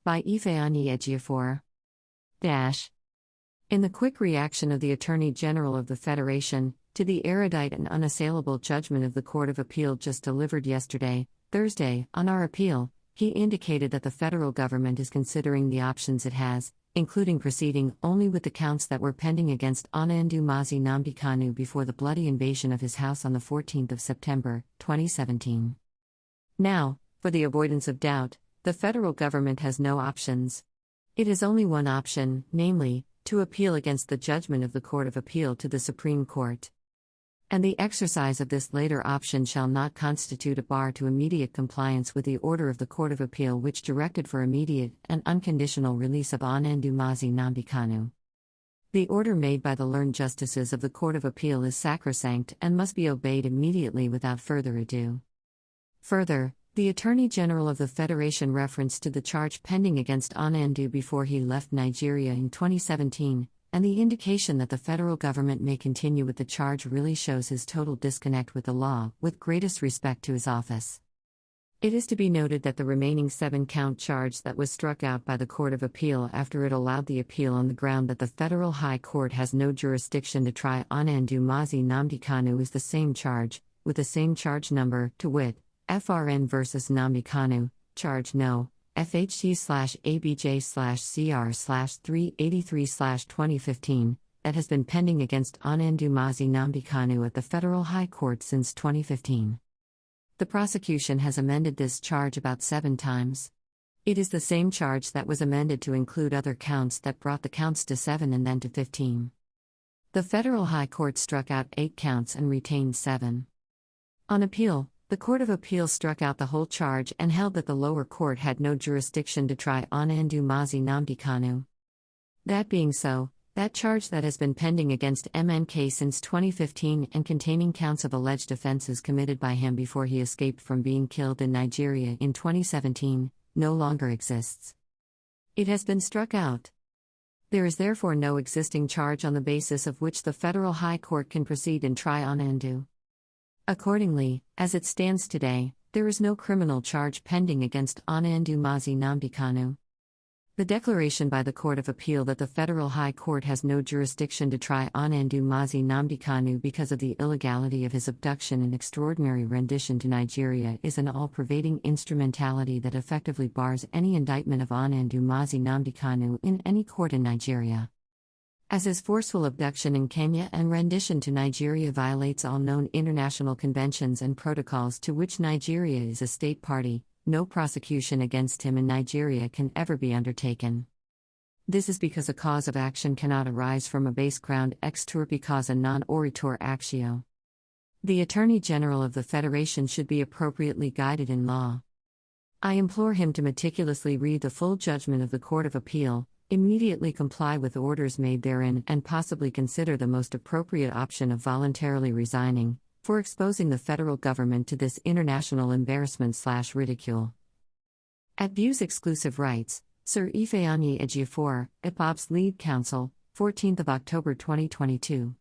By Nnamdi. In the quick reaction of the Attorney General of the Federation to the erudite and unassailable judgment of the Court of Appeal just delivered yesterday, Thursday, on our appeal, he indicated that the federal government is considering the options it has, including proceeding only with the counts that were pending against Nnamdi Kanu before the bloody invasion of his house on the 14th of September, 2017. Now, for the avoidance of doubt, the federal government has no options. It has only one option, namely, to appeal against the judgment of the Court of Appeal to the Supreme Court. And the exercise of this later option shall not constitute a bar to immediate compliance with the order of the Court of Appeal which directed for immediate and unconditional release of Nnamdi Kanu. The order made by the learned justices of the Court of Appeal is sacrosanct and must be obeyed immediately without further ado. Further, the Attorney General of the Federation reference to the charge pending against Nnamdi before he left Nigeria in 2017, and the indication that the federal government may continue with the charge really shows his total disconnect with the law, with greatest respect to his office. It is to be noted that the remaining 7-count charge that was struck out by the Court of Appeal after it allowed the appeal on the ground that the Federal High Court has no jurisdiction to try Nnamdi Kanu is the same charge, with the same charge number, to wit, FRN vs. Nnamdi Kanu, Charge No. FHG/ABJ/CR/383/2015, that has been pending against Nnamdi Kanu at the Federal High Court since 2015. The prosecution has amended this charge about 7 times. It is the same charge that was amended to include other counts that brought the counts to 7 and then to 15. The Federal High Court struck out 8 counts and retained 7. On appeal, the Court of Appeal struck out the whole charge and held that the lower court had no jurisdiction to try Nnamdi Kanu. That being so, that charge that has been pending against MNK since 2015 and containing counts of alleged offenses committed by him before he escaped from being killed in Nigeria in 2017, no longer exists. It has been struck out. There is therefore no existing charge on the basis of which the Federal High Court can proceed and try Nnamdi. Accordingly, as it stands today, there is no criminal charge pending against Nnamdi Kanu. The declaration by the Court of Appeal that the Federal High Court has no jurisdiction to try Nnamdi Kanu because of the illegality of his abduction and extraordinary rendition to Nigeria is an all-pervading instrumentality that effectively bars any indictment of Nnamdi Kanu in any court in Nigeria. As his forceful abduction in Kenya and rendition to Nigeria violates all known international conventions and protocols to which Nigeria is a state party, no prosecution against him in Nigeria can ever be undertaken. This is because a cause of action cannot arise from a base ground exturpi causa non oritur actio. The Attorney General of the Federation should be appropriately guided in law. I implore him to meticulously read the full judgment of the Court of Appeal, immediately comply with orders made therein, and possibly consider the most appropriate option of voluntarily resigning, for exposing the federal government to this international embarrassment/ridicule. At Views Exclusive Rights, Sir Ifeanyi Ejiofor, IPOB's lead counsel, 14th of October 2022.